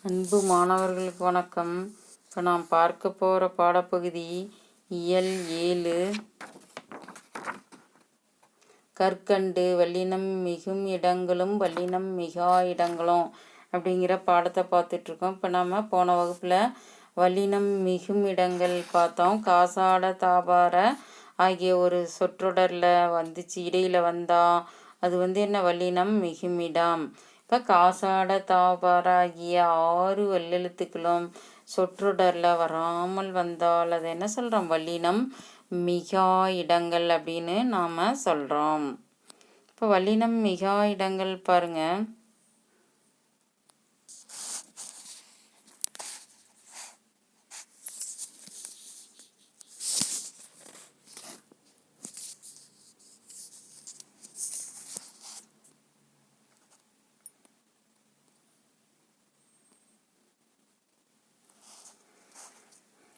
அன்பு மாணவர்களுக்கு வணக்கம். இப்போ நாம் பார்க்க போகிற பாடப்பகுதி இயல் 7 கற்கண்டு வல்லினம் மிகும் இடங்களும் வல்லினம் மிகா இடங்களும் அப்படிங்கிற பாடத்தை பார்த்துட்ருக்கோம். இப்போ நம்ம போன வகுப்பில் வல்லினம் மிகும் இடங்கள் பார்த்தோம். காசாட தாபார ஆகிய ஒரு சொற்றொடரில் வந்துச்சு, இடையில் வந்தா அது என்ன வல்லினம் மிகுமிடம். இப்போ காசாட தாபார ஆகிய 6 வல்லெழுத்துக்களும் சொற்றொடரில் வராமல் வந்தால் அது என்ன சொல்கிறோம்? வல்லினம் மிகா இடங்கள் அப்படின்னு நாம் சொல்கிறோம். இப்போ வல்லினம் மிகா இடங்கள் பாருங்கள்.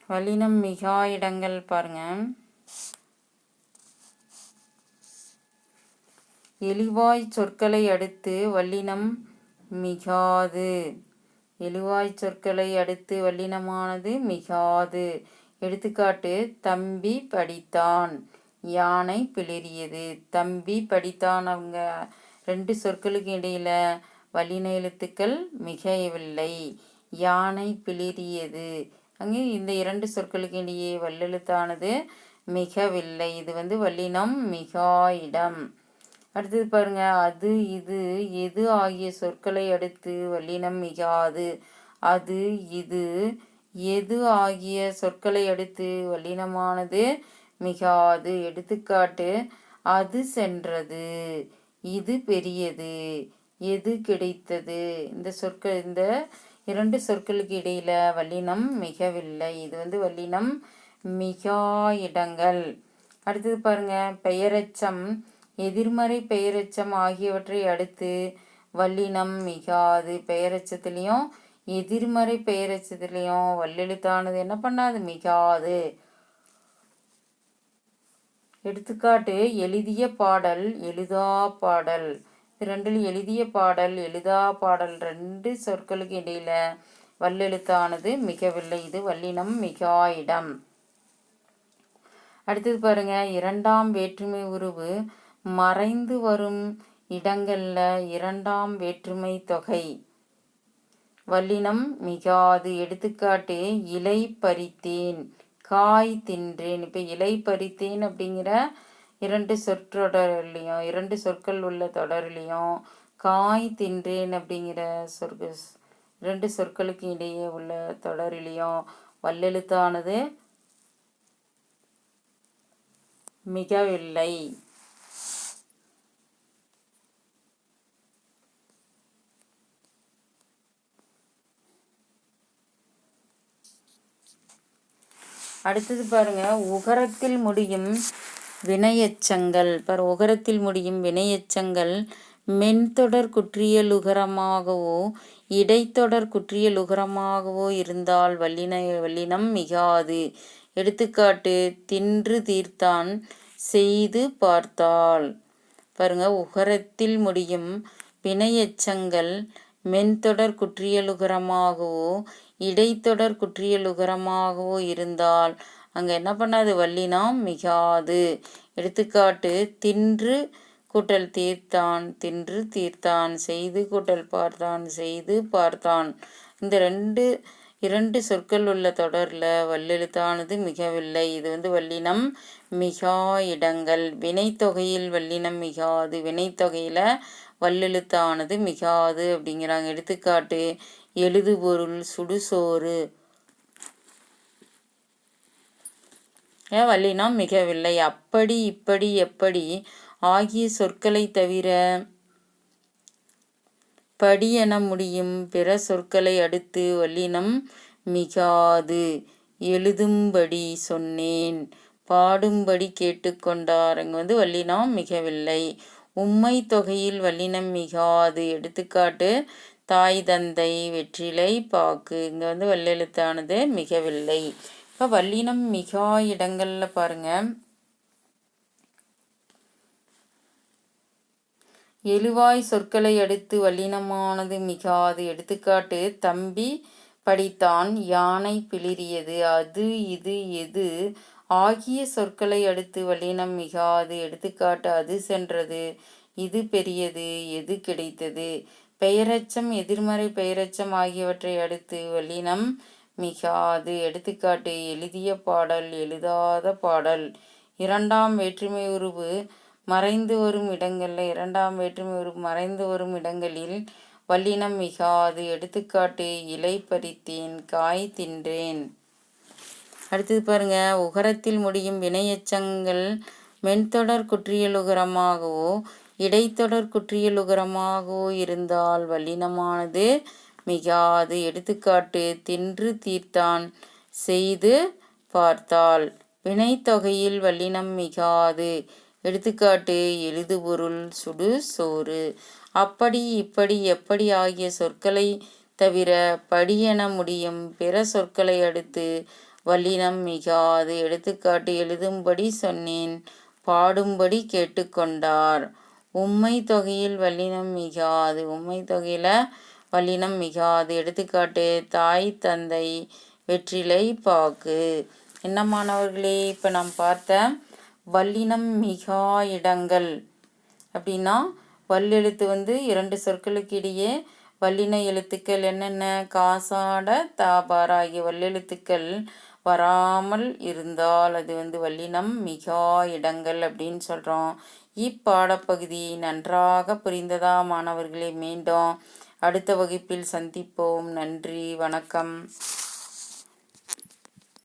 வல்லினம் மிகா இடங்கள் பாருங்க. எளிவாய் சொற்களை அடுத்து வல்லினம் மிகாது. எளிவாய் சொற்களை அடுத்து வல்லினமானது மிகாது. எடுத்துக்காட்டு: தம்பி படித்தான், யானை பிளிறியது. தம்பி படித்தான், அவங்க 2 சொற்களுக்கு இடையில வல்லின எழுத்துக்கள் மிகவில்லை. யானை பிளிறியது, அங்கே இந்த 2 சொற்களுக்கு இடையே வல்லெழுத்தானது மிகவில்லை. இது வல்லினம் மிகா இடம். அடுத்தது பாருங்க, அது இது எது ஆகிய சொற்களை அடுத்து வல்லினம் மிகாது. அது இது எது ஆகிய சொற்களை அடுத்து வல்லினமானது மிகாது. எடுத்துக்காட்டு: அது சென்றது, இது பெரியது, எது கிடைத்தது. இந்த 2 சொற்களுக்கு இடையில வல்லினம் மிகவில்லை. இது வல்லினம் மிகா இடங்கள். அடுத்தது பாருங்க, பெயரெச்சம் எதிர்மறை பெயரெச்சம் ஆகியவற்றை அடுத்து வல்லினம் மிகாது. பெயரெச்சத்துலேயும் எதிர்மறை பெயரெச்சத்துலேயும் வல்லெழுத்தானது என்ன பண்ணாது? மிகாது. எடுத்துக்காட்டு: எழுதிய பாடல், எழுதா பாடல். ரெண்டில் எழுதிய பாடல், எழுதா பாடல் 2 சொற்களுக்கு இடையில வல்லெழுத்தானது மிகவில்லை. இது வல்லினம் மிகா இடம். அடுத்தது பாருங்க, 2ஆம் வேற்றுமை உருவு மறைந்து வரும் இடங்கள்ல 2ஆம் வேற்றுமை தொகை வல்லினம் மிகாது. எடுத்துக்காட்டு: இலை பறித்தேன், காய் தின்றேன். இப்போ இலை பறித்தேன் அப்படிங்கிற 2 சொற்றொடர்லையும் 2 சொற்கள் உள்ள தொடர்லையும் காய் தின்றேன் அப்படிங்கிற 2 சொற்களுக்கு இடையே உள்ள தொடரிலையும் வல்லெழுத்தானது மிகவில்லை. அடுத்தது பாருங்க, உகரத்தில் முடியும் வினையெச்சங்கள். உகரத்தில் முடியும் வினையெச்சங்கள் மென்தொடர் குற்றியலுகரமாகவோ இடைத்தொடர் குற்றியலுகரமாகவோ இருந்தால் வல்லினம் மிகாது. எடுத்துக்காட்டு: தின்று தீர்த்தான், செய்து பார்த்தாள். பாருங்க, உகரத்தில் முடியும் வினையெச்சங்கள் மென்தொடர் குற்றியலுகரமாகவோ இடைத்தொடர் குற்றியலுகரமாகவோ இருந்தால் அங்கே என்ன பண்ணாது? வல்லினம் மிகாது. எடுத்துக்காட்டு: தின்று கூட்டல் தீர்த்தான், தின்று தீர்த்தான். செய்து கூட்டல் பார்த்தான், செய்து பார்த்தான். இந்த 2 சொற்கள் உள்ள தொடரில் வல்லெழுத்தானது மிகவில்லை. இது வல்லினம் மிகா இடங்கள். வினைத்தொகையில் வல்லினம் மிகாது. வினைத்தொகையில் வல்லெழுத்தானது மிகாது அப்படிங்கிறாங்க. எடுத்துக்காட்டு: எழுதுபொருள், சுடுசோறு. வல்லினம் மிகவில்லை. அப்படி, இப்படி, எப்படி ஆகிய சொற்களை தவிர படி என முடியும் பிற சொற்களை அடுத்து வல்லினம் மிகாது. எழுதும்படி சொன்னேன், பாடும்படி கேட்டுக்கொண்டார். அங்கே வல்லினம் மிகவில்லை. உம்மை தொகையில் வல்லினம் மிகாது. எடுத்துக்காட்டு: தாய், தந்தை, வெற்றிலை, பாக்கு. இங்கே வல்லெழுத்தானது மிகவில்லை. இப்போ வல்லினம் மிகா இடங்களில் பாருங்க, எழுவாய் சொற்களை அடுத்து வல்லினமானது மிகாது. எடுத்துக்காட்டு தம்பி படித்தான், யானை பிளிறியது, அது இது எது ஆகிய சொற்களை அடுத்து வல்லினம் மிகாது. எடுத்துக்காட்டு அது சென்றது, இது பெரியது, எது கிடைத்தது. பெயரெச்சம் எதிர்மறை பெயரெச்சம் ஆகியவற்றை அடுத்து வல்லினம் மிகாது. எடுத்துக்காட்டு எழுதிய பாடல், எழுதாத பாடல். இரண்டாம் வேற்றுமை உருவு மறைந்து வரும் இடங்களில் வல்லினம் மிகாது. எடுத்துக்காட்டு இலை பறித்தேன், காய் தின்றேன். அடுத்தது பாருங்க, உகரத்தில் முடியும் வினையெச்சங்கள் மென்தொடர் குற்றியலுகரமாகவோ இடைத்தொடர் குற்றியலுகரமாகவோ இருந்தால் வல்லினமானது மிகாது. எடுத்துக்காட்டு தின்று தீர்த்தான், செய்து பார்த்தால். வினைத்தொகையில் வல்லினம் மிகாது. எடுத்துக்காட்டு எழுதுபொருள், சுடு சோறு. அப்படி இப்படி எப்படி ஆகிய சொற்களை தவிர படி என முடியும் பிற சொற்களை அடுத்து வல்லினம் மிகாது. எடுத்துக்காட்டு எழுதும்படி சொன்னேன், பாடும்படி கேட்டுக்கொண்டார். உம்மை தொகையில் வல்லினம் மிகாது. உம்மை தொகையில வல்லினம் மிகாது. எடுத்துக்காட்டு தாய் தந்தை வெற்றிலை பாக்கு. என்ன மாணவர்களே, இப்போ நாம் பார்த்த வல்லினம் மிகா இடங்கள் அப்படின்னா வல்லெழுத்து இரண்டு சொற்களுக்கு இடையே வல்லின எழுத்துக்கள் என்னென்ன, காசாட தாபார் ஆகிய வல்லெழுத்துக்கள் வராமல் இருந்தால் அது வல்லினம் மிகா இடங்கள் அப்படின்னு சொல்கிறோம். இப்பாடப்பகுதி நன்றாக புரிந்ததா மாணவர்களே? மீண்டும் அடுத்த வகுப்பில் சந்திப்போம். நன்றி, வணக்கம்.